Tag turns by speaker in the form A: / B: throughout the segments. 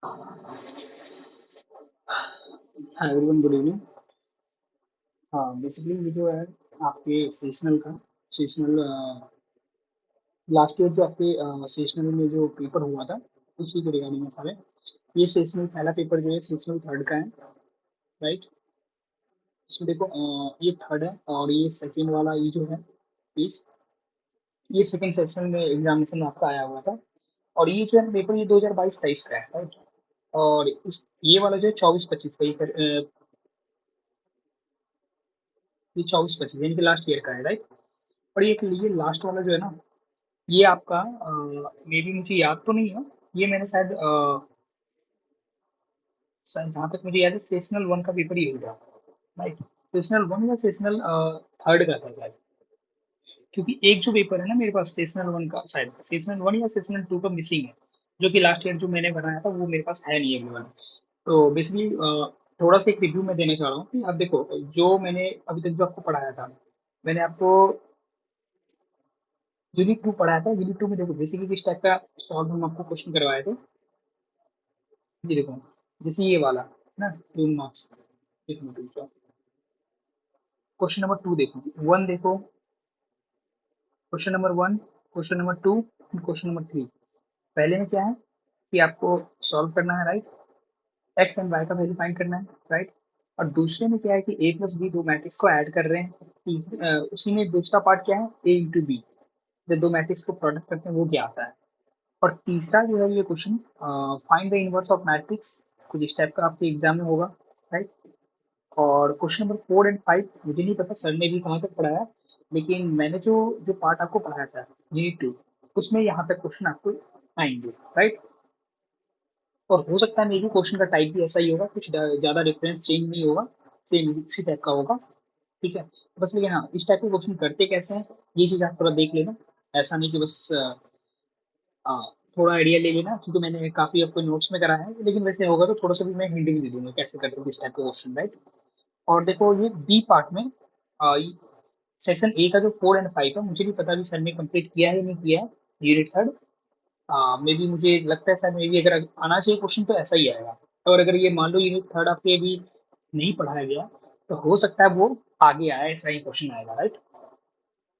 A: हाँ everyone, good evening. हाँ, basically ये जो है आपके सेशनल लास्ट ईयर जो आपके सेशनल में जो पेपर हुआ था, उसी के रिगार्डिंग में सारे। ये सेशनल पहला पेपर जो है सेशनल थर्ड का है, राइट। इसमें देखो, ये थर्ड है और ये सेकेंड वाला ये जो है पीस, ये सेकेंड सेशनल में एग्जामिनेशन आपका आया हुआ था। और ये जो है पेपर ये 2022-23 का है, राइट। और इस ये वाला जो है 24-25 का ये 24-25 यानी कि लास्ट ईयर का है, राइट। और ये लास्ट वाला जो है ना, ये आपका मे बी मुझे याद तो नहीं है। ये मैंने शायद जहाँ तक मुझे याद है सेशनल वन का पेपर ही होगा, राइट। सेशनल वन या सेशनल थर्ड का था शायद। क्योंकि एक जो पेपर है ना मेरे पास सेशनल वन का, शायद सेशनल वन या सेशनल टू का मिसिंग है। जो कि लास्ट ईयर जो मैंने बनाया था वो मेरे पास है नहीं अवेलेबल। तो बेसिकली थोड़ा सा एक रिव्यू मैं देना चाह रहा हूँ कि अब देखो, जो मैंने अभी तक जो आपको पढ़ाया था, मैंने आपको यूनिट टू पढ़ाया था। यूनिट टू में देखो बेसिकली किस टाइप का सॉल्व हम आपको क्वेश्चन करवाए थे। ये देखो, जैसे ये वाला ना, 2 मार्क्स। एक मिनट रुक जाओ। क्वेश्चन नंबर टू देखो, वन देखो, question number one, question number to, question number three. पहले में क्या है कि आपको सॉल्व करना है, राइट। एक्स एंड वाई का वैल्यू फाइंड करना है, राइट। और दूसरे में क्या है कि ए प्लस बी दो मैट्रिक्स को ऐड कर रहे हैं। उसी में दूसरा पार्ट क्या है, ए इंटू बी, जब दो मैट्रिक्स को प्रोडक्ट करते हैं वो क्या आता है। और तीसरा जो है ये question, find the inverse of matrix, कुछ इस टाइप का आपके एग्जाम में होगा, राइट। और question number four and five मुझे नहीं पता सर ने भी कहाँ तक पढ़ाया, लेकिन मैंने जो जो पार्ट आपको पढ़ाया था यूनिट टू, उसमें यहाँ तक क्वेश्चन आपको आएंगे, राइट। और हो सकता है मे बी क्वेश्चन का टाइप भी ऐसा ही होगा, कुछ ज़्यादा डिफरेंस चेंज नहीं होगा, सेम इसी टाइप का होगा, ठीक है। बस लेकिन हाँ, इस टाइप के क्वेश्चन करते कैसे हैं ये चीज़ आप थोड़ा देख लेना। ऐसा नहीं कि बस थोड़ा आइडिया ले लेना, क्योंकि मैंने काफ़ी आपको नोट्स में करा है, लेकिन वैसे होगा तो थोड़ा सा भी मैं हिंट भी दे दूंगा कैसे करते हैं इस टाइप के क्वेश्चन, राइट। और देखो ये बी पार्ट में, सेक्शन ए का जो फोर एंड फाइव है, मुझे भी पता भी सर ने कंप्लीट किया है या नहीं किया है, यूनिट थर्ड। मे बी मुझे लगता है सर, मे बी अगर आना चाहिए क्वेश्चन तो ऐसा ही आएगा। और अगर ये मान लो यूनिट थर्ड आपके अभी नहीं पढ़ाया गया, तो हो सकता है वो आगे आया, ऐसा ही क्वेश्चन आएगा, राइट।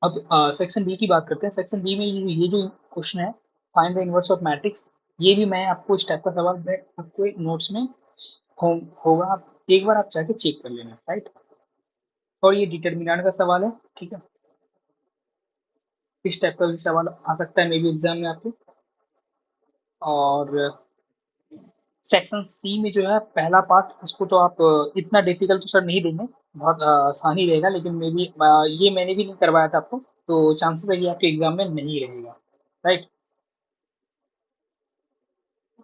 A: अब सेक्शन बी की बात करते हैं। सेक्शन बी में ये जो क्वेश्चन है, find the inverse of matrix, ये भी मैं आपको इस टाइप का सवाल मैं आपको एक नोट्स में हो, होगा, आप एक बार आप जाके चेक कर लेना, राइट। और ये डिटर्मिनेंट का सवाल है, ठीक है। इस टाइप का भी सवाल आ सकता है मे बी एग्जाम में आपके। और सेक्शन सी में जो है पहला पार्ट, इसको तो आप इतना डिफिकल्ट तो सर नहीं देंगे, बहुत आसान ही रहेगा, लेकिन मे बी ये मैंने भी नहीं करवाया था आपको, तो चांसेस है कि आपके एग्जाम में नहीं रहेगा, राइट।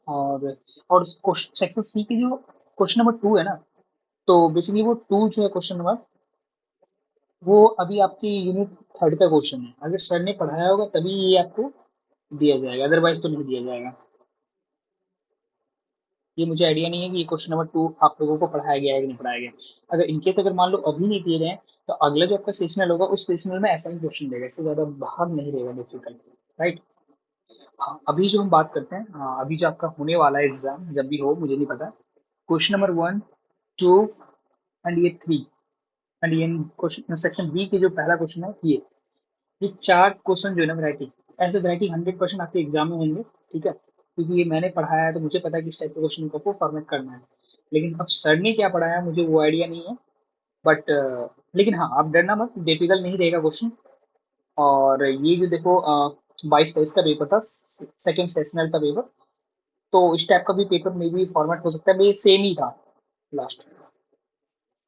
A: और सेक्शन सी की जो क्वेश्चन नंबर टू है ना, तो बेसिकली वो टू जो है क्वेश्चन नंबर, वो अभी आपकी यूनिट थर्ड का क्वेश्चन है। अगर सर ने पढ़ाया होगा तभी ये आपको दिया जाएगा, अदरवाइज तो नहीं दिया जाएगा। ये मुझे आइडिया नहीं है कि ये क्वेश्चन नंबर टू आप लोगों को पढ़ाया गया है कि नहीं पढ़ाया गया। अगर इनकेस अगर मान लो अभी नहीं दिए गए हैं, तो अगला जो आपका सेशनल होगा उस सेशनल में ऐसा ही क्वेश्चन देगा, इससे ज्यादा बाहर नहीं रहेगा डिफिकल्ट, राइट। हाँ, अभी जो हम बात करते हैं, हाँ, अभी जो आपका होने वाला है एग्जाम, जब भी हो मुझे नहीं पता, question number one, two and ये थ्री, एंड ये क्वेश्चन सेक्शन बी के जो पहला क्वेश्चन है ये चार क्वेश्चन जो है ना वैरायटी, ऐसे वैरायटी 100% आपके एग्जाम में होंगे, ठीक है। क्योंकि ये मैंने पढ़ाया है तो मुझे पता है कि इस टाइप के क्वेश्चन को फॉर्मेट करना है। लेकिन अब सर ने क्या पढ़ाया मुझे वो आइडिया नहीं है, बट लेकिन हाँ, आप डरना मत, डिफिकल्ट नहीं रहेगा क्वेश्चन। और ये जो देखो 22-23 का पेपर था, सेकेंड सेशनल का पेपर, तो इस टाइप का भी पेपर में भी फॉर्मेट हो सकता है, ये सेम ही था लास्ट।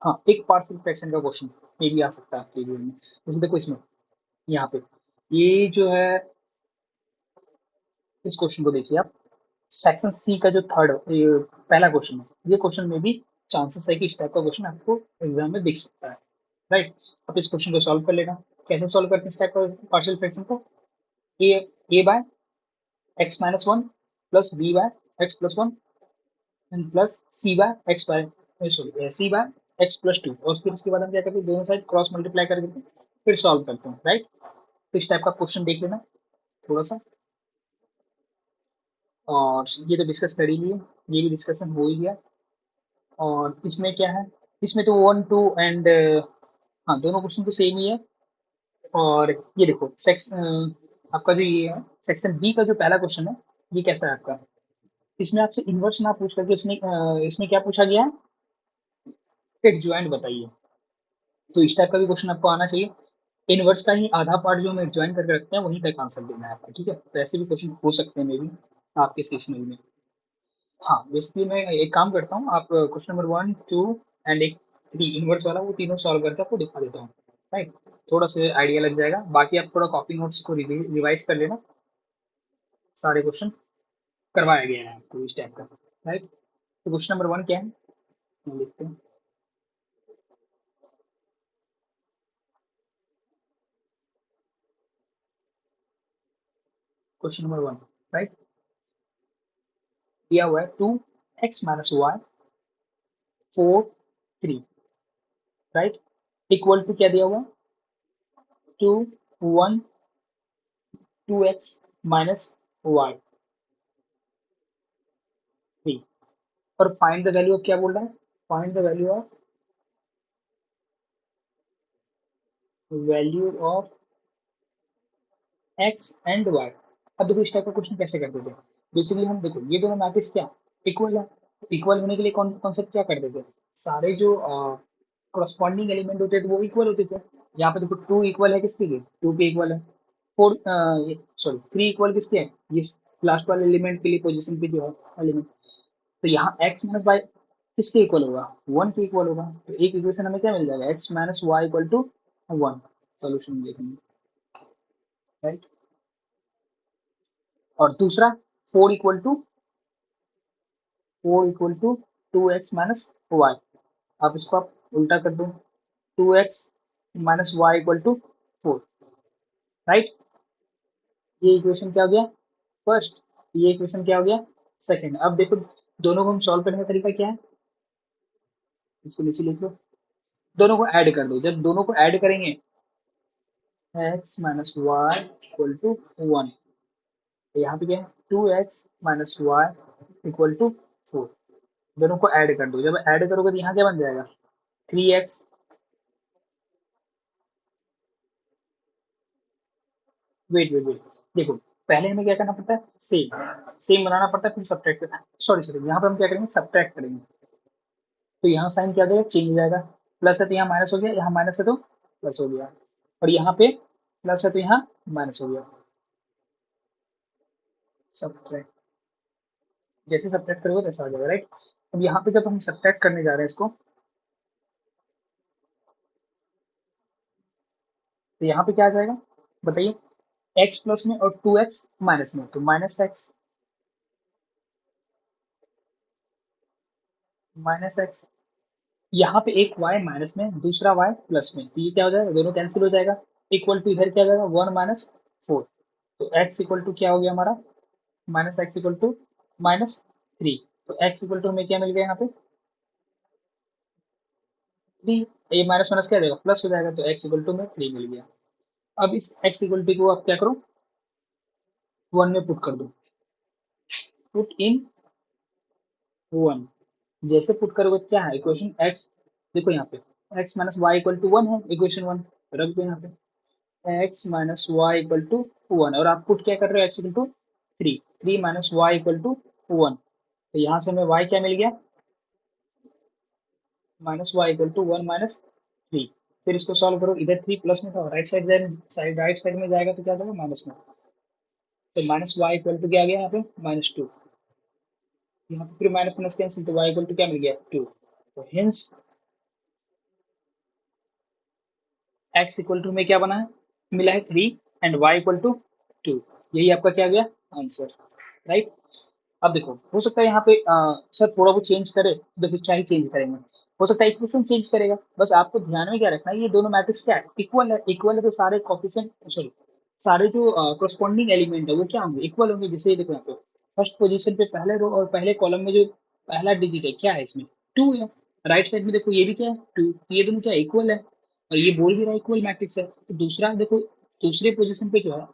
A: हाँ, एक पार्शियल फ्रैक्शन का क्वेश्चन में भी आ सकता है आपके एग्जाम में। जैसे देखो इसमें, यहाँ पे ये जो है, इस क्वेश्चन को देखिए आप, सेक्शन सी का जो थर्ड पहला क्वेश्चन है, ये क्वेश्चन में भी चांसेस है कि इस टाइप का क्वेश्चन आपको एग्जाम में दिख सकता है, राइट। अब इस क्वेश्चन को सॉल्व कर लेना। कैसे सॉल्व करते हैं इस टाइप का पार्शियल फ्रैक्शन को, A A by X minus one plus B by X plus one and plus C by X by, sorry C by X plus two, और फिर उसके बाद हम क्या करते हैं, दोनों साइड क्रॉस मल्टीप्लाई कर देते हैं, फिर सॉल्व करते हैं, राइट। तो इस टाइप का क्वेश्चन देख लेना थोड़ा सा। और ये तो डिस्कस कर ही लिए। ये भी डिस्कशन हो ही गया। और इसमें क्या है, इसमें तो 1 2 एंड हाँ दोनों क्वेश्चन तो सेम ही है। और ये देखो आपका जो ये है सेक्शन बी का जो पहला क्वेश्चन है, ये कैसा है आपका, इसमें आपसे इन्वर्स ना पूछ करके इसमें क्या पूछा गया है, एडजॉइंट बताइए। तो इस टाइप का भी क्वेश्चन आपको आना चाहिए। इनवर्स का ही आधा पार्ट जो हम एडजॉइन करके रखते हैं वहीं तक आंसर देना है आपका, ठीक है। तो ऐसे भी क्वेश्चन हो सकते हैं मे बी आपके सेशनल में। हाँ बेसिकली मैं एक काम करता हूँ, आप क्वेश्चन नंबर 1 2 एंड एक 3 इनवर्स वाला वो तीनों सॉल्व करके आपको दिखा देता हूँ, राइट। थोड़ा सा आइडिया लग जाएगा, बाकी आप थोड़ा कॉपी नोट्स को रिवाइज कर लेना। सारे क्वेश्चन करवाया गया है आपको इस टाइप का, राइट। तो क्वेश्चन नंबर 1 क्या है, हम लिखते हैं। Question number 1, right. दिया हुआ है 2x - y 4 3, right. Equal to क्या दिया हुआ है, 2 1 2x - y 3। और फाइंड द वैल्यू ऑफ क्या बोल रहा है, find the value of X and Y. अब देखो इस टाइप का क्वेश्चन कैसे करते थे, बेसिकली हम देखो ये दोनों मैट्रिक्स क्या इक्वल है। इक्वल होने के लिए कौन कॉन्सेप्ट क्या करते थे, सारे जो करस्पॉन्डिंग एलिमेंट होते थे वो इक्वल होते थे। यहाँ पे देखो 2 इक्वल है किसके लिए, 2 के इक्वल है। 4 सॉरी 3 इक्वल किसके है, ये लास्ट वाले एलिमेंट के लिए पोजीशन पे जो है एलिमेंट। तो यहाँ x - y किसके इक्वल होगा, 1 के इक्वल होगा। तो एक इक्वेशन हमें क्या मिल जाएगा, x - y = 1। सॉल्यूशन देखेंगे, राइट। और दूसरा 4 इक्वल टू 2x - y, आप उल्टा कर दो, 2x - y = 4, राइट। ये इक्वेशन क्या हो गया फर्स्ट, ये इक्वेशन क्या हो गया सेकंड। अब देखो दोनों को हम सॉल्व करने का तरीका क्या है, इसको नीचे लिख लो, दोनों को ऐड कर दो। जब दोनों को ऐड करेंगे x - y = 1, तो यहाँ पे क्या है 2x - y = 4। दोनों को ऐड कर दो, जब ऐड करोगे तो यहाँ क्या बन जाएगा 3x। वेट वेट वेट, देखो पहले हमें क्या करना पड़ता है, सेम सेम बनाना पड़ता है, फिर सब्ट्रैक्ट करना, सॉरी सॉरी यहाँ पे हम क्या करेंगे सब्ट्रैक्ट करेंगे। तो यहाँ साइन क्या हो जाएगा, चेंज हो जाएगा। प्लस है तो यहाँ माइनस हो गया, यहाँ माइनस है तो प्लस हो गया। और यहाँ पे प्लस है तो यहाँ माइनस हो गया। सब्ट्रैक्ट, जैसे सब्ट्रैक्ट करोगे वैसा हो जाएगा, राइट। अब यहाँ पे जब हम सब्ट्रैक्ट करने जा रहे हैं इसको, तो यहाँ पे क्या आ जाएगा बताइए, एक्स प्लस में और 2x माइनस में, तो माइनस एक्स। यहाँ पे एक y माइनस में दूसरा y प्लस में, तो ये क्या हो जाएगा, दोनों कैंसिल हो जाएगा। इक्वल टू इधर क्या आ जाएगा 1 - 4। तो x इक्वल टू क्या हो गया हमारा, -x = -3। तो x इक्वल टू हमें क्या मिल गया यहाँ पे 3। ये माइनस माइनस क्या हो जाएगा प्लस हो जाएगा, तो x इक्वल टू में 3 मिल गया। अब इस x इक्वल टू को आप क्या करो 1 में पुट कर दो, पुट इन 1। जैसे पुट करोगे तो क्या है इक्वेशन x, देखो यहाँ पे x - y = 1 है, इक्वेशन 1 रख दो यहाँ पे, x - y = 1। और आप पुट क्या कर रहे हो, x इक्वल टू 3, 3 - y = 1। तो यहाँ से हमें y क्या मिल गया, -y = 1 - 3। फिर इसको सॉल्व करो, इधर 3 प्लस में था, राइट साइड में जाएगा तो क्या होगा माइनस में। तो -y = क्या आ गया यहाँ पे -2। यहाँ पे फिर माइनस माइनस कैंसिल, तो y = क्या मिल गया 2। तो हिंस x इक्वल टू में क्या बना है, मिला है 3 एंड y इक्वल टू 2। यही आपका क्या गया आंसर, राइट। अब देखो हो सकता है यहाँ पे सर थोड़ा बहुत चेंज करे, तो देखो क्या ही चेंज करेंगे, हो सकता है इक्वेशन चेंज करेगा। बस आपको ध्यान में क्या रखना है, ये दोनों मैट्रिक्स क्या है इक्वल है, इक्वल है तो सारे कॉफिशिएंट सॉरी सारे जो करस्पॉन्डिंग एलिमेंट है वो क्या होंगे इक्वल होंगे। जैसे ये देखो यहाँ पे फर्स्ट पोजीशन पे पहले रो और पहले कॉलम में जो पहला डिजिट है क्या है इसमें 2 है। राइट साइड में देखो ये भी क्या है 2, ये दोनों क्या इक्वल है, और ये बोल भी रहा है इक्वल मैट्रिक्स है। तो दूसरा देखो दूसरे पोजीशन पे जो है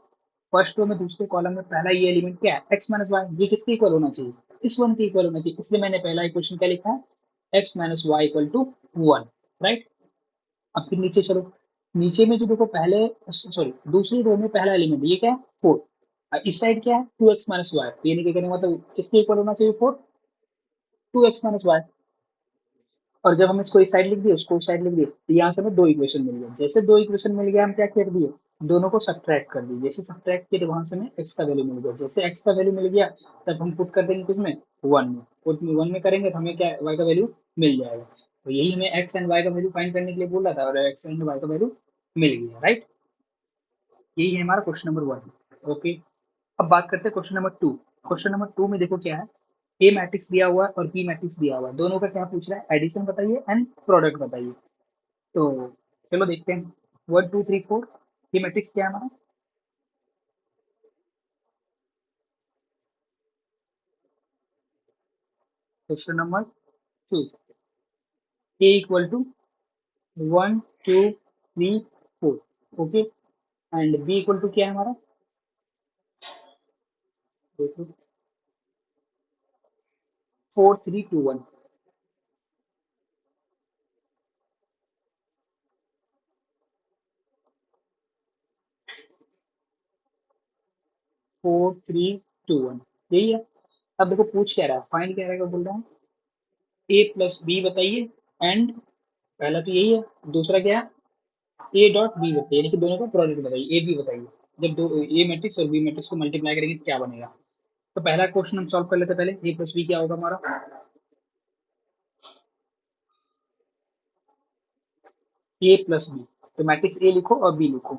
A: फर्स्ट रो में दूसरे कॉलम में पहला ये एलिमेंट क्या है x - y, ये किसके इक्वल होना चाहिए इस वन के इक्वल होना चाहिए, इसलिए मैंने पहला इक्वेशन क्या लिखा है, X minus Y equal to one, right. अब फिर नीचे चलो, नीचे में जो देखो पहले, सॉरी दूसरी रो में पहला एलिमेंट ये क्या है, फोर, इस साइड क्या है, टू एक्स माइनस वाई, ये नहीं क्या करेंगे, मतलब किसके इक्वल होना चाहिए, four, two X minus Y. और जब हम इसको इस साइड लिख दिए, उसको उस साइड लिख दिए, तो यहाँ से हमें दो इक्वेशन मिल गए, जैसे दो इक्वेशन मिल गया हम क्या कर दिए, दोनों को सब्ट्रैक्ट कर दिए, जैसे सब्ट्रैक्ट किए तो वहां से हमें एक्स का वैल्यू मिल गया, जैसे एक्स का वैल्यू मिल गया तब हम पुट कर देंगे किसमें, वन में, पुट में वन में करेंगे तो हमें क्या वाई का वैल्यू मिल जाएगा। तो यही हमें एक्स एंड वाई का वैल्यू फाइंड करने के लिए बोला था, और एक्स एंड वाई का वैल्यू मिल गया, राइट। यही है हमारा क्वेश्चन नंबर वन। ओके, अब बात करते हैं question number to. Question number to में देखो क्या है, ए मैट्रिक्स दिया हुआ है और बी मैट्रिक्स दिया हुआ है, दोनों का क्या पूछ रहा है, एडिशन बताइए एंड प्रोडक्ट बताइए। तो चलो देखते हैं, वन टू थ्री फोर, ये मैट्रिक्स क्या है हमारा, question number two, A equal to one two three four, okay, and B equal to क्या है हमारा, देखो four three two one, four three two one, यही है। अब देखो पूछ क्या रहा है, फाइंड क्या रहेगा, बोल रहा है ए प्लस बी बताइए एंड, पहला तो यही है, दूसरा क्या है, ए डॉट बी बताइए, यानी कि दोनों का प्रोडक्ट बताइए, ए बी बताइए। जब दो ए मैट्रिक्स और बी मैट्रिक्स को मल्टीप्लाई करेंगे तो क्या बनेगा। तो पहला क्वेश्चन हम सॉल्व कर लेते हैं, पहले ए प्लस बी क्या होगा हमारा, ए प्लस बी, तो मैट्रिक्स ए लिखो और बी लिखो।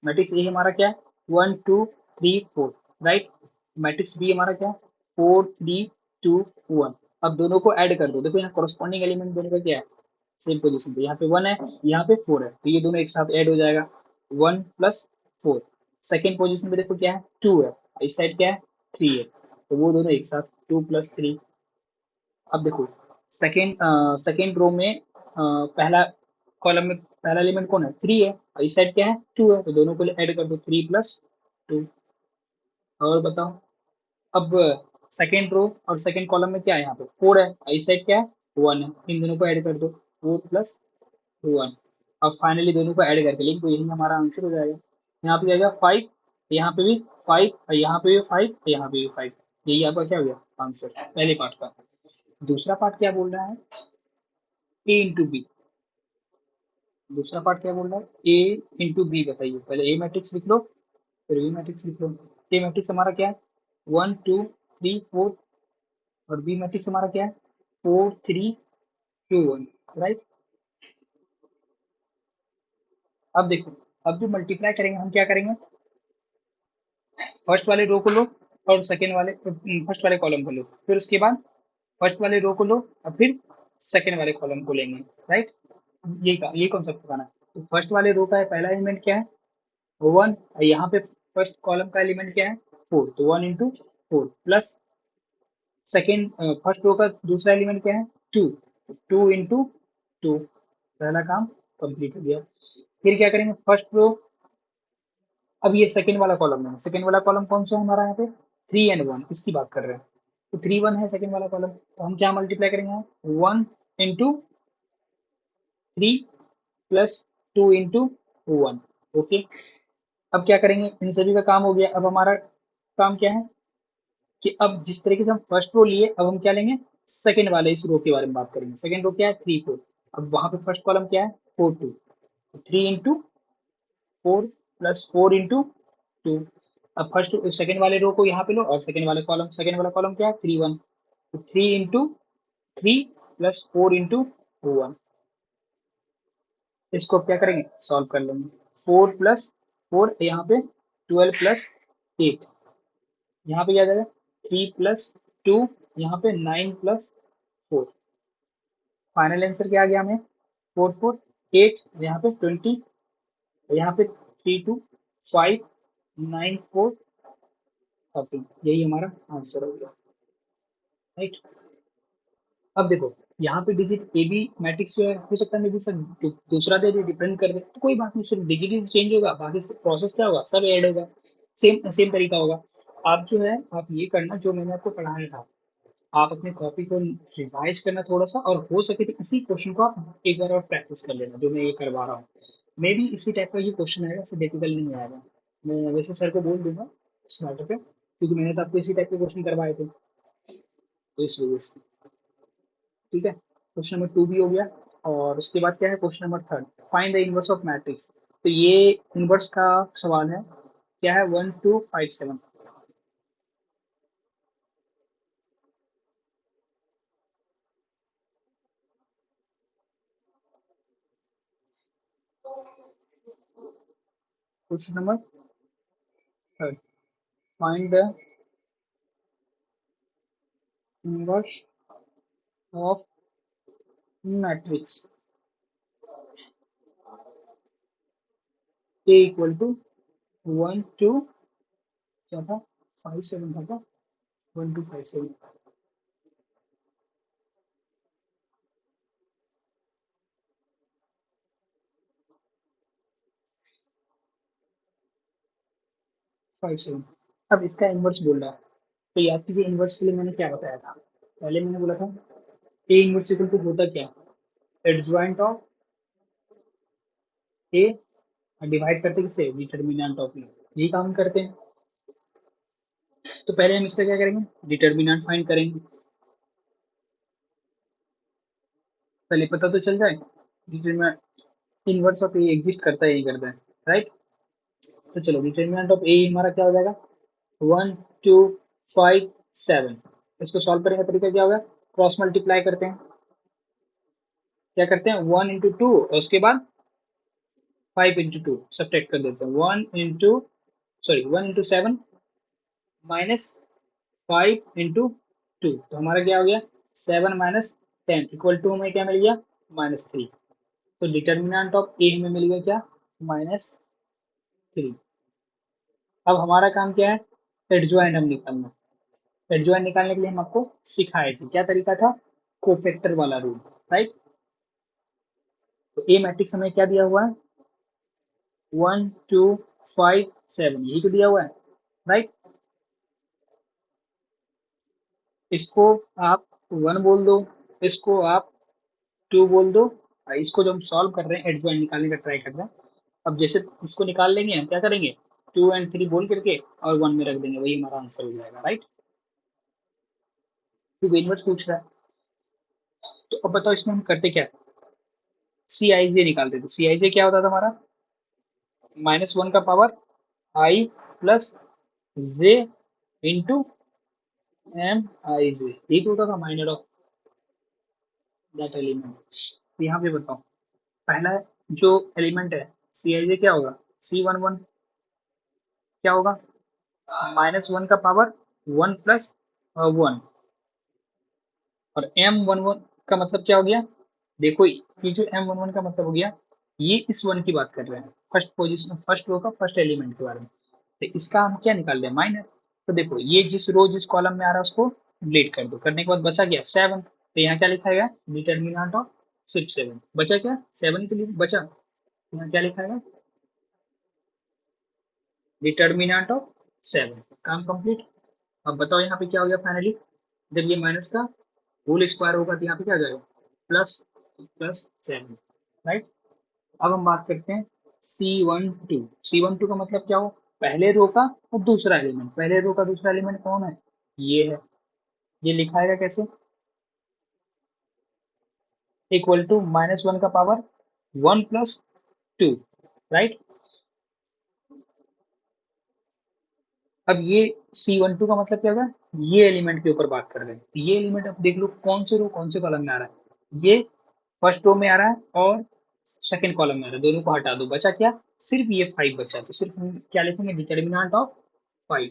A: मैट्रिक्स ए हमारा क्या है, one two three four, right. Matrix B हमारा क्या है, फोर थ्री टू वन। अब दोनों को ऐड कर दो, देखो यहाँ कॉरस्पॉन्डिंग एलिमेंट दोनों का क्या है, सेम पोजीशन पे, यहाँ पे वन है, यहाँ पे फोर है, तो ये दोनों एक साथ ऐड हो जाएगा, one plus four. Second position पे देखो क्या है, टू है, इस साइड क्या है, थ्री है, तो वो दोनों एक साथ, टू प्लस थ्री। अब देखो सेकेंड सेकेंड रो में पहला कॉलम में पहला एलिमेंट कौन है, थ्री है, और इस साइड क्या है, टू है, तो दोनों को ऐड कर दो, थ्री प्लस टू। और बताओ, अब सेकेंड रो और सेकेंड कॉलम में क्या है, यहाँ पे फोर है, और इस साइड क्या है, वन है, इन दोनों को ऐड कर दो, फोर प्लस वन। अब फाइनली दोनों को ऐड करके लिख दो, यही हमारा आंसर हो जाएगा। यहाँ पे जाएगा फाइव, यहाँ पे भी फाइव, और यहाँ पे भी फाइव, और यहाँ पे भी फाइव, यही आपका क्या हो गया आंसर पहले पार्ट का। दूसरा पार्ट क्या बोल रहा है, ए इंटू बी, दूसरा पार्ट क्या बोल रहा है, ए इंटू बी बताइए, पहले ए मैट्रिक्स लिख लो फिर बी मैट्रिक्स लिख लो। ए मैट्रिक्स हमारा क्या है, वन टू थ्री फोर, और बी मैट्रिक्स हमारा क्या है, four three two one, right. अब देखो, अब जो मल्टीप्लाई करेंगे हम क्या करेंगे, फर्स्ट वाले रो को लो और सेकेंड वाले फर्स्ट वाले कॉलम को लो, फिर उसके बाद फर्स्ट वाले रो को लो और फिर सेकेंड वाले कॉलम को लेंगे, राइट। ये कॉन्सेप्ट बताना है। तो फर्स्ट वाले रो का पहला एलिमेंट क्या है, वन, यहाँ पे फर्स्ट कॉलम का एलिमेंट क्या है, फोर, तो one into four plus second first row का दूसरा एलिमेंट क्या है, टू, टू इंटू टू, पहला काम कंप्लीट हो गया। फिर क्या करेंगे, फर्स्ट रो, अब ये सेकेंड वाला कॉलम है, सेकेंड वाला कॉलम कौन सा है हमारा, यहाँ पे थ्री एंड वन, इसकी बात कर रहे हैं, तो थ्री वन है सेकेंड वाला कॉलम, तो हम क्या मल्टीप्लाई करेंगे, one into three plus two into one, okay. अब क्या करेंगे, इन सभी का काम हो गया, अब हमारा काम क्या है कि अब जिस तरीके से हम फर्स्ट रो लिए, अब हम क्या लेंगे, सेकंड वाले इस रो के बारे में बात करेंगे। सेकंड रो क्या है, थ्री फोर, अब वहां पे फर्स्ट कॉलम क्या है, four two, three into four plus four into two. अब फर्स्ट सेकंड वाले रो को यहाँ पे लो और सेकंड वाला कॉलम क्या है, थ्री वन, तो three into three plus four into one. इसको अब क्या करेंगे, सॉल्व कर लेंगे, फोर प्लस फोर यहाँ पे ट्वेल्व प्लस एट, यहाँ पे क्या आ जाएगा, थ्री प्लस टू, यहाँ पे nine plus four, final answer क्या आ गया हमें, फोर फोर एट, यहाँ पे ट्वेंटी, यहाँ पे three two five, nine four thirteen, यही हमारा आंसर हो गया, राइट। अब देखो यहाँ पे डिजिट ए बी मैट्रिक्स जो है, हो सकता है मे बी सर दूसरा दे दे, डिफरेंट कर दे, तो कोई बात नहीं, सिर्फ डिजिट ही चेंज होगा, बाकी प्रोसेस क्या होगा, सब ऐड होगा, सेम सेम तरीका होगा। आप जो है आप ये करना जो मैंने आपको पढ़ाया था, आप अपने कॉपी को रिवाइज करना थोड़ा सा, और हो सके तो इसी क्वेश्चन को आप एक बार और प्रैक्टिस कर लेना, जो मैं ये करवा रहा हूँ। मे भी इसी टाइप का ये क्वेश्चन आएगा, इससे डिफिकल्ट नहीं आएगा। मैं वैसे सर को बोल दूंगा इस मैटर पे, क्योंकि मैंने तो आपको इसी टाइप के क्वेश्चन करवाए थे, तो इस वजह से। ठीक है, क्वेश्चन नंबर 2 भी हो गया। और उसके बाद क्या है, question number 3, find the inverse of matrix. तो ये इनवर्स का सवाल है, क्या है, 1 2 5 7। Question number 3, find the inverse of matrix A equal to 1 2, क्या था, 5 7 था क्या, 1 2 5 7। 5 7। अब इसका इनवर्स बोल रहा है, तो याद कीजिए इनवर्स के लिए मैंने क्या बताया था, पहले मैंने बोला था ए इनवर्स इक्वल टू होता क्या, एडजॉइंट ऑफ ए, डिवाइड करते किससे, डिटर्मिनेंट ऑफ ए, यही काम करते हैं। तो पहले हम इसका क्या करेंगे, डिटर्मिनेंट फाइंड करेंगे। पहले पता तो चल जाए determinant inverse of A exist करता है, नहीं करता है, राइट। तो चलो डिटर्मिनेंट ऑफ ए हमारा क्या हो जाएगा, 1 2 5 7। इसको सॉल्व करने का तरीका क्या होगा, क्रॉस मल्टीप्लाई करते हैं। क्या करते हैं, 1 × 2 और उसके बाद 5 × 2 सब्ट्रैक्ट कर देते हैं, 1 × 7 -5 × 2, तो हमारा क्या हो गया, 7 - 10 इक्वल टू हमें क्या मिल गया, -3। तो डिटर्मिनेंट ऑफ ए हमें मिल गया क्या, -3। अब हमारा काम क्या है, एडजॉइंट हम निकालना। एडजॉइंट निकालने के लिए हम आपको सिखाए थे, क्या तरीका था, कोफैक्टर वाला रूल, राइट। तो ए मैट्रिक्स हमें क्या दिया हुआ है, 1 2 5 7, यही तो दिया हुआ है, राइट। इसको आप 1 बोल दो, इसको आप 2 बोल दो, और इसको जो हम सॉल्व कर रहे हैं एडजॉइंट निकालने का ट्राई कर रहे हैं। अब जैसे इसको निकाल लेंगे, हम क्या करेंगे, 2 और 3 बोल करके और 1 में रख देंगे, वही हमारा आंसर हो जाएगा, राइट। तो इनवर्स पूछ रहा है, तो अब बताओ इसमें हम करते क्या, सी आई जे निकालते थे। सी आई जे क्या होता था हमारा, -1 का पावर आई प्लस जे इंटू एम आई जे, एक होता था माइनर ऑफ दैट एलिमेंट। तो यहाँ पे बताओ, पहला जो एलिमेंट है सी आई जे क्या होगा, C11 क्या होगा, -1 का पावर 1 + 1, और M11 का मतलब क्या हो गया, देखो ये जो M11 का मतलब हो गया, ये इस 1 की बात कर रहे हैं, फर्स्ट पोजीशन, फर्स्ट रो का फर्स्ट एलिमेंट के बारे में। तो इसका हम क्या निकाल रहे हैं, माइनर। तो देखो ये जिस रो जिस कॉलम में आ रहा है उसको डिलीट कर दो, करने के बाद बचा गया 7। तो यहाँ क्या लिखा है, डिटर्मिनेंट ऑफ सिर्फ 7 बचा, क्या 7 के लिए बचा, यहाँ क्या लिखा है, डिटर्मिनेंट ऑफ 7, काम कंप्लीट। अब बताओ यहाँ पे क्या हो गया फाइनली, जब ये माइनस का होल स्क्वायर होगा तो यहाँ पे क्या हो जाएगा, ++7, राइट। अब हम बात करते हैं C12। C12 का मतलब क्या हो, पहले रो का और दूसरा एलिमेंट, पहले रो का दूसरा एलिमेंट कौन है, ये है। ये लिखाएगा कैसे, इक्वल टू -1 का पावर 1 + 2, राइट। अब ये C12 का मतलब क्या होगा, ये एलिमेंट के ऊपर बात कर रहे हैं। ये एलिमेंट अब देख लो कौन से रो कौन से कॉलम में आ रहा है, ये फर्स्ट रो में आ रहा है और सेकंड कॉलम में आ रहा है, दोनों को हटा दो, बचा क्या, सिर्फ ये 5 बचा। तो सिर्फ हम क्या लिखेंगे, डिटर्मिनेंट ऑफ 5।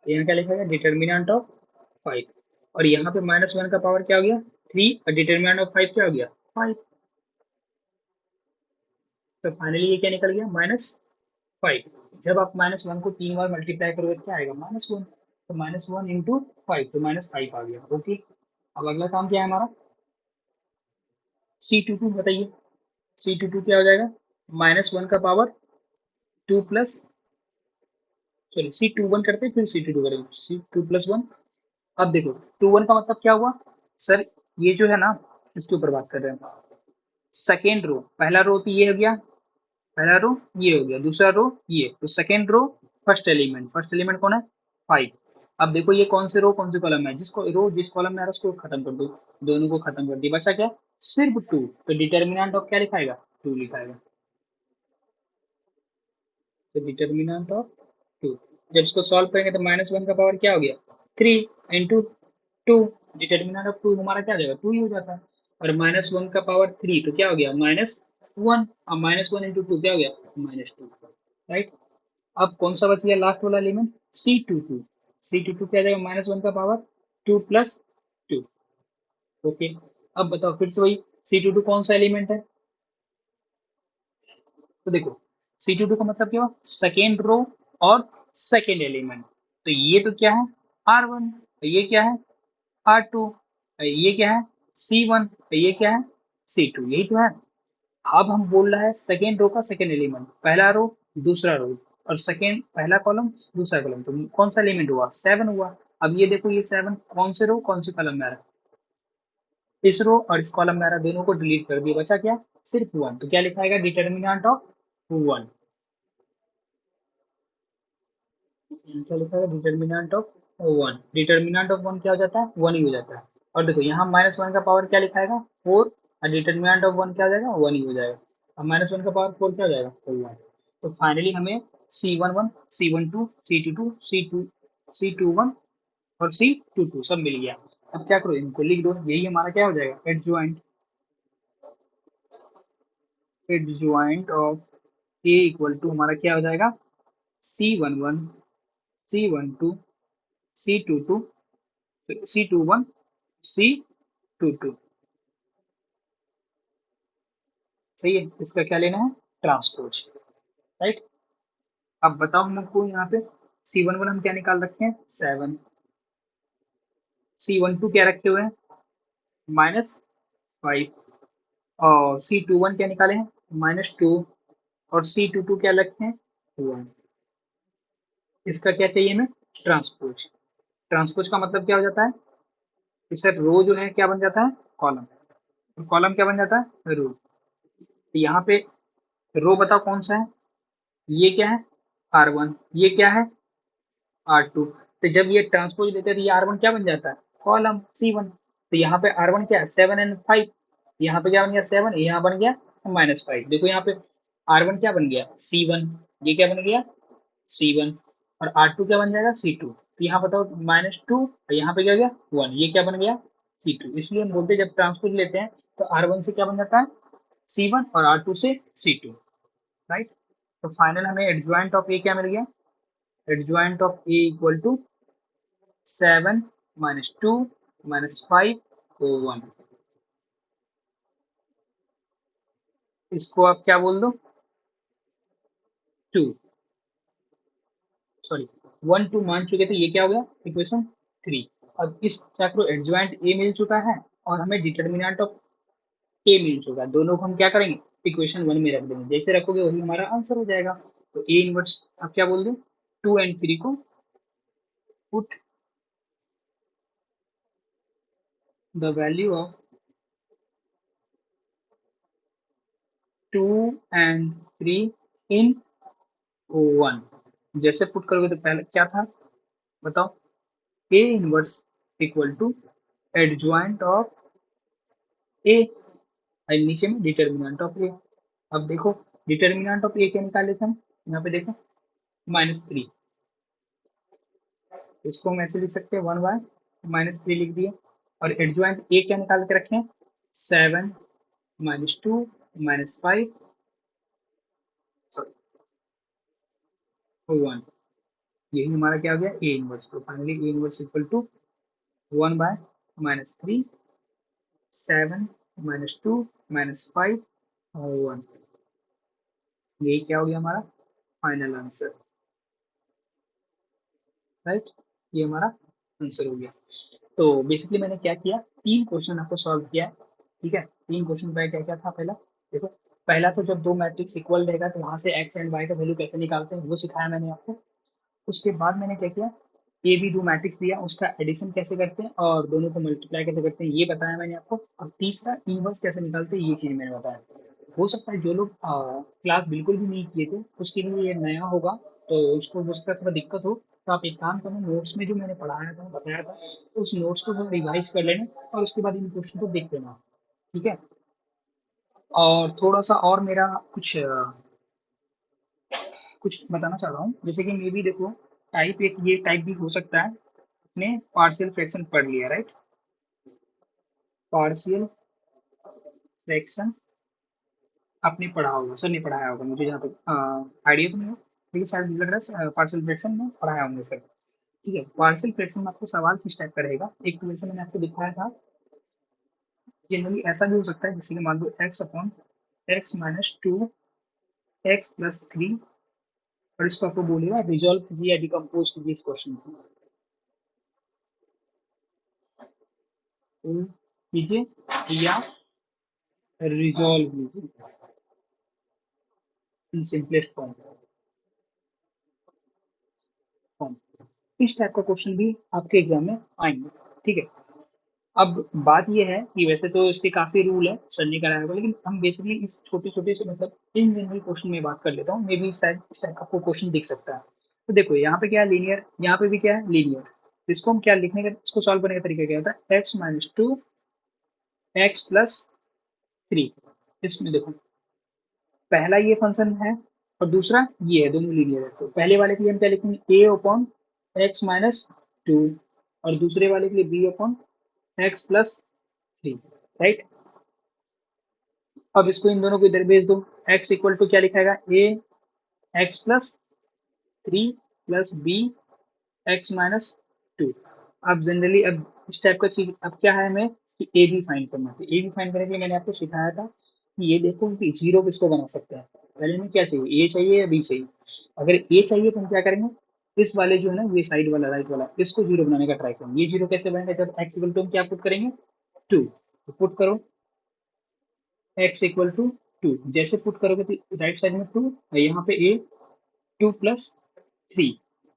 A: यहाँ क्या लिखा गया, डिटर्मिनेंट ऑफ 5। और यहाँ पे -1 का पावर क्या हो गया, 3, और डिटर्मिनेंट ऑफ 5 क्या हो गया, 5। तो फाइनली ये क्या निकल गया, -5। जब आप -1 को 3 बार मल्टीप्लाई करोगे क्या आएगा, -1। तो -1 × 5, तो -5 आ गया, ओके। अब अगला काम क्या है हमारा, C22 बताइए। C22 क्या हो जाएगा, -1 का पावर 2 + चलिए C21 करते हैं, फिर C22 करेंगे, C2+1। अब देखो 21 का मतलब क्या हुआ सर, ये जो है ना, इसके ऊपर बात कर रहे हैं। सेकेंड रो, पहला रो तो ये हो गया, पहला रो ये हो गया, दूसरा रो ये, तो सेकेंड रो फर्स्ट एलिमेंट कौन है 5। अब देखो ये कौन से रो कौन से कॉलम है, जिसको रो जिस कॉलम में आ रहा है उसको खत्म कर दो, दोनों को खत्म कर दिया, बचा क्या सिर्फ 2, तो डिटर्मिनेंट ऑफ क्या लिखाएगा 2 लिखाएगा, तो डिटर्मिनेंट ऑफ 2। जब इसको सॉल्व करेंगे तो -1 का पावर क्या हो गया 3 इंटू 2, डिटर्मिनेंट ऑफ 2 हमारा क्या आ जाएगा 2 ही हो जाता है, और -1 का पावर 3 तो क्या हो गया -1, और -1 इंटू 2 क्या हो गया -2, राइट। अब कौन सा बच गया लास्ट वाला एलिमेंट C22, C22 क्या आ जाएगा -1 का पावर 2 प्लस 2, ओके। अब बताओ फिर से वही C22 कौन सा एलिमेंट है, तो देखो C22 का मतलब क्या हुआ सेकेंड रो और सेकेंड एलिमेंट, तो ये तो क्या है R1, ये क्या है R2, ये क्या है C1, ये क्या है C2, यही तो है। अब हम बोल रहा है सेकेंड रो का सेकेंड एलिमेंट, पहला रो दूसरा रो, और सेकेंड पहला कॉलम दूसरा कॉलम, तो कौन सा एलिमेंट हुआ 7 हुआ। अब ये देखो ये 7 कौन से रो कौन से कॉलम में आ रहा है, इस रो और इस कॉलम में आ रहा है, दोनों को डिलीट कर दिया, बचा क्या सिर्फ 1, तो क्या लिखाएगा डिटर्मिनेंट ऑफ 1, क्या लिखा है डिटर्मिनेंट ऑफ 1, डिटर्मिनेंट ऑफ 1 क्या हो जाता है 1 ही हो जाता है। और देखो यहाँ -1 का पावर क्या लिखाएगा 4, और डिटर्मिनेंट ऑफ 1 क्या हो जाएगा 1 ही हो जाएगा, अब -1 का पावर 4 क्या हो जाएगा 1, तो फाइनली हमें C11 C12 C22 C21 और C22 सब मिल गया। अब क्या करो इनको लिख दो, यही हमारा क्या हो जाएगा adjoint of A equal to हमारा क्या हो जाएगा C11 C12 C22 C21 C22, सही है, इसका क्या लेना है ट्रांसपोज, राइट। अब बताओ हमको यहाँ पे C11 हम क्या निकाल रखे हैं 7, C12 क्या रखे हुए हैं -5, और C21 क्या निकाले हैं -2, और C22 क्या रखे हैं 1, इसका क्या चाहिए हमें ट्रांसपोज। ट्रांसपोज का मतलब क्या हो जाता है, इससे रो जो है क्या बन जाता है कॉलम, और कॉलम क्या बन जाता है रो, तो यहाँ पे रो बताओ कौन सा है, ये क्या है R1, ये क्या है R2, तो जब ये ट्रांसपोज लेते हैं तो ये R1 क्या बन जाता है कॉलम C1, तो यहाँ पे R1 क्या है 7 एंड 5, यहाँ पे क्या बन गया 7, यहाँ बन गया -5, देखो यहाँ पे R1 क्या बन गया C1, ये क्या बन गया C1, और R2 क्या बन जाएगा C2, तो यहाँ बताओ -2, और यहाँ पे क्या गया 1, ये क्या बन गया C2, इसलिए हम बोलते हैं जब ट्रांसपोज लेते हैं तो R1 से क्या बन जाता है C1, और R2 से C2, राइट। तो फाइनल हमें एडजॉइंट ऑफ ए क्या मिल गया, adjoint of A equal to 7 -2 -5 1, इसको आप क्या बोल दो 2, सॉरी 1 2 मान चुके थे, ये क्या हो गया इक्वेशन 3। अब इस क्या करो एडजॉइंट ए मिल चुका है और हमें डिटर्मिनेंट ऑफ ए मिल चुका है, दोनों को हम क्या करेंगे इक्वेशन 1 में रख देंगे, जैसे रखोगे वही हमारा आंसर हो जाएगा। तो ए इनवर्स आप क्या बोल दो 2 एंड 3 को put the value of 2 and 3 in 1, जैसे पुट करोगे तो पहले क्या था बताओ A inverse equal to adjoint of A, और नीचे में डिटर्मिनेंट ऑफ ए। अब देखो डिटर्मिनेंट ऑफ ए क्या निकाले थे हम, यहाँ पे देखो -3, इसको हम ऐसे लिख सकते हैं 1/-3 लिख दिए, और एडजॉइंट ए क्या निकाल के रखे हैं 7 -2 -5 सॉरी 1, यही हमारा क्या हो गया ए इनवर्स, तो finally A inverse equal to 1/-3 7 -2 -5 और 1, यही क्या हो गया हमारा फाइनल आंसर, राइट, ये हमारा आंसर हो गया। तो बेसिकली मैंने क्या किया 3 क्वेश्चन आपको सॉल्व किया है, ठीक है। 3 क्वेश्चन का क्या क्या था, पहला देखो, पहला तो जब दो मैट्रिक्स इक्वल रहेगा तो वहां से एक्स एंड वाई का वैल्यू कैसे निकालते हैं वो सिखाया मैंने आपको। उसके बाद मैंने क्या किया, ए बी दो मैट्रिक्स दिया, उसका एडिशन कैसे करते हैं और दोनों को मल्टीप्लाई कैसे करते हैं ये बताया मैंने आपको। अब तीसरा इनवर्स कैसे निकालते हैं ये चीज मैंने बताया। हो सकता है जो लोग क्लास बिल्कुल भी नहीं किए थे उसके लिए ये नया होगा, तो उसको उसका थोड़ा दिक्कत हो, तो आप एक काम करना, नोट्स में जो मैंने पढ़ाया था बताया था, तो उस नोट्स को थोड़ा रिवाइज कर लेना और उसके बाद इन क्वेश्चन को देख लेना। ठीक है। और थोड़ा सा और मेरा कुछ बताना चाह रहा हूँ, जैसे कि मे बी देखो, टाइप एक ये टाइप भी हो सकता है। आपने पार्शियल फ्रैक्शन पढ़ लिया राइट, पार्शियल फ्रैक्शन आपने पढ़ा होगा, सर ने पढ़ाया होगा मुझे जहाँ तक आइडिया तो नहीं है, लेकिन शायद मुझे लग रहा है पार्शियल फ्रैक्शन में पढ़ाया होंगे सर। ठीक है, पार्शियल फ्रैक्शन में आपको सवाल किस टाइप का रहेगा, एक तो वैसे मैंने आपको दिखाया था, जनरली ऐसा भी हो सकता है जैसे कि मान लो X upon X minus two X plus three, और इसको आपको बोलेगा रिजॉल्व कीजिए या डिकम्पोज कीजिए इस क्वेश्चन को, तो कीजिए या रिजॉल्व कीजिए इन सिंपलेस्ट फॉर्म। इस टाइप का क्वेश्चन भी आपके एग्जाम में आएंगे। ठीक है। अब बात यह है कि वैसे तो इसके काफी रूल है, सर ने कराया होगा, लेकिन हम बेसिकली इस छोटे छोटे से मतलब इन जनरल क्वेश्चन में बात कर लेता हूँ, मे बी शायद इस टाइप का आपको क्वेश्चन दिख सकता है। तो देखो यहाँ पे क्या है लीनियर, यहाँ पे भी क्या है लीनियर, इसको हम क्या लिखने का, इसको सॉल्व करने का तरीका क्या होता है, X minus two X plus three. इसमें देखो पहला ये फंक्शन है और दूसरा ये है, दोनों लीनियर है, तो पहले वाले के लिए हम क्या लिखेंगे, A upon X minus two, और दूसरे वाले के लिए B upon X plus three. Right. अब इसको इन दोनों को इधर भेज दो, x इक्वल टू क्या लिखाएगा, A X plus three plus B X minus two. अब जनरली अब इस टाइप का चीज अब क्या है हमें कि ए बी फाइंड करना है, ए बी फाइंड करने के लिए मैंने आपको सिखाया था कि ये देखो कि जीरो किसको बना सकते हैं, पहले में क्या चाहिए, ए चाहिए या बी चाहिए। अगर ए चाहिए तो हम क्या करेंगे, इस वाले जो है ना ये साइड वाला राइट वाला इसको जीरो बनाने का ट्राई करेंगे। ये जीरो कैसे बनेगा, जब एक्स इक्वल टू हम क्या पुट करेंगे, टू, तो पुट करो x इक्वल टू टू, जैसे पुट करोगे तो राइट साइड में टू, यहाँ पे a two plus three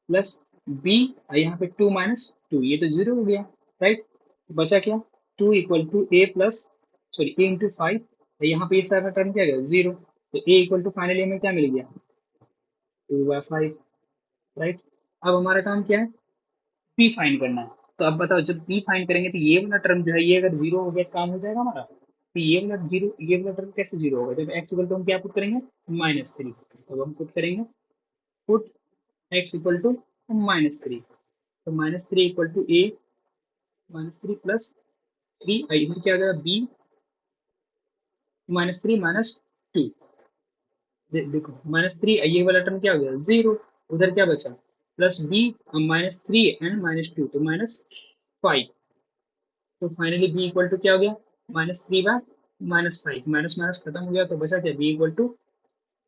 A: plus B, यहाँ पे टू माइनस टू, ये तो जीरो हो गया। राइट। बचा क्या, two equal to A plus sorry A into five, यहाँ पे ये सारा टर्म क्या गया जीरो, तो ए इक्वल टू फाइनली हमें क्या मिल गया, टू बाई फाइव। राइट। अब हमारा काम क्या है, पी फाइंड करना है। तो अब बताओ जब पी फाइंड करेंगे तो ये वाला टर्म जो है ये अगर जीरो हो गया काम हो जाएगा हमारा, तो ये वाला जीरो, ये वाला टर्म कैसे जीरो होगा, जब एक्स इक्वल टू हम क्या पुट करेंगे, माइनस थ्री, तो हम पुट करेंगे put X equal to minus three, तो minus three equal to A minus three plus three, इधर क्या आ जाएगा B minus three minus two, देखो माइनस थ्री, ये वाला टर्म क्या हो गया जीरो, उधर क्या बचा plus B minus three and minus two, तो माइनस फाइव, तो फाइनली बी इक्वल टू क्या हो गया, minus three by minus five, minus minus खत्म हो गया तो बचा क्या, B equal to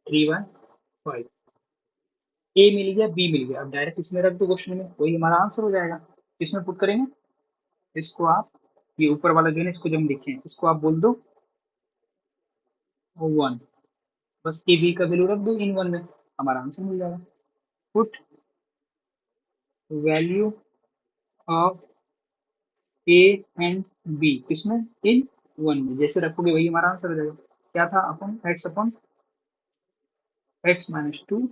A: three by five. A मिल गया बी मिल गया, अब डायरेक्ट इसमें रख दो क्वेश्चन में, वही हमारा आंसर हो जाएगा। इसमें पुट करेंगे, इसको आप ये ऊपर वाला जो है ना इसको जो हम लिखे हैं इसको आप बोल दो वन, बस ए बी का वैल्यू रख दो इन वन में, हमारा आंसर मिल जाएगा। Put value of A and B किसमें, इन वन में, जैसे रखोगे वही हमारा आंसर हो जाएगा। क्या था, upon X minus two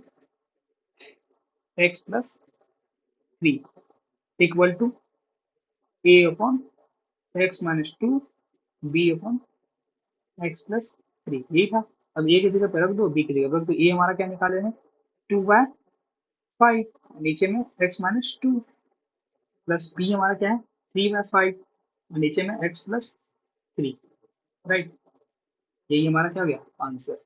A: X plus three equal to A upon X minus two B upon X plus three, यही था। अब ए की जगह पे रख दो, बी की जगह पे रख दो, ए हमारा क्या निकाले हैं, टू बाय फाइव, नीचे में X minus two, plus B हमारा क्या है, थ्री बाय फाइव, नीचे में एक्स प्लस थ्री। राइट। यही हमारा क्या हो गया आंसर।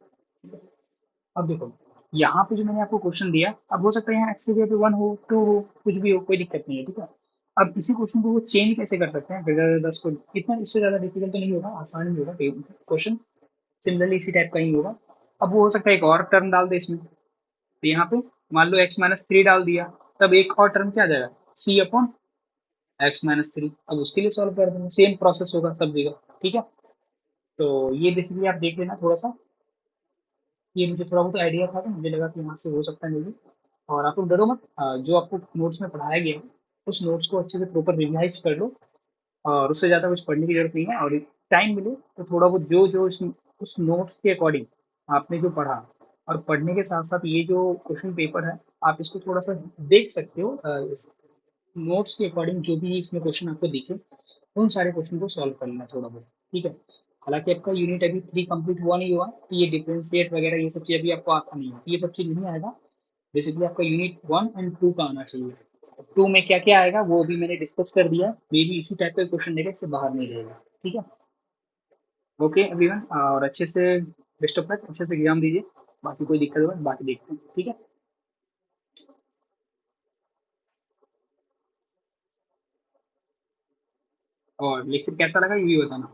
A: अब देखो यहाँ पे जो मैंने आपको क्वेश्चन दिया, अब हो सकता है यहाँ एक्स की जगह पे वन हो टू हो कुछ भी हो, कोई दिक्कत नहीं है। ठीक है। अब इसी क्वेश्चन को वो चेंज कैसे कर सकते हैं, ग्रेटर दस को, इतना इससे ज्यादा डिफिकल्ट तो नहीं होगा, आसान ही होगा क्वेश्चन, सिमिलरली इसी टाइप का ही होगा। अब वो हो सकता है एक और टर्म डाल दे इसमें, तो यहाँ पे मान लो एक्स माइनस थ्री डाल दिया, तब एक और टर्म क्या आ जाएगा, सी अपॉन एक्स माइनस थ्री, अब उसके लिए सॉल्व कर देंगे, सेम प्रोसेस होगा सब जगह। ठीक है। तो ये बेसिकली आप देख लेना थोड़ा सा, ये मुझे थोड़ा बहुत आइडिया था तो मुझे लगा कि यहाँ से हो सकता है मुझे। और आप लोग डरो मत, जो आपको नोट्स में पढ़ाया गया है उस नोट्स को अच्छे से प्रॉपर रिवाइज कर लो, और उससे ज़्यादा कुछ पढ़ने की जरूरत नहीं है। और टाइम मिले तो थोड़ा बहुत जो जो उस नोट्स के अकॉर्डिंग आपने जो पढ़ा, और पढ़ने के साथ साथ ये जो क्वेश्चन पेपर है आप इसको थोड़ा सा देख सकते हो, नोट्स के अकॉर्डिंग जो भी इसमें क्वेश्चन आपको दिखे उन सारे क्वेश्चन को सॉल्व करना है थोड़ा बहुत, ठीक है। हालांकि आपका यूनिट अभी 3 कंप्लीट हुआ नहीं हुआ, तो ये डिफरेंशिएट वगैरह ये सब चीज़ अभी आपको आता नहीं है, ये सब चीज़ नहीं आएगा। बेसिकली आपका यूनिट 1 और 2 का आना चाहिए। 2 में क्या क्या आएगा वो भी मैंने डिस्कस कर दिया, मे भी इसी टाइप का क्वेश्चन देगा, इससे बाहर नहीं रहेगा, ठीक है। ओके एवरीवन, और अच्छे से बेस्ट ऑफ लक, अच्छे से एग्जाम दीजिए। बाकी कोई दिक्कत होगा बाकी देखते हैं, ठीक है। और लेक्चर कैसा लगा ये भी बताना।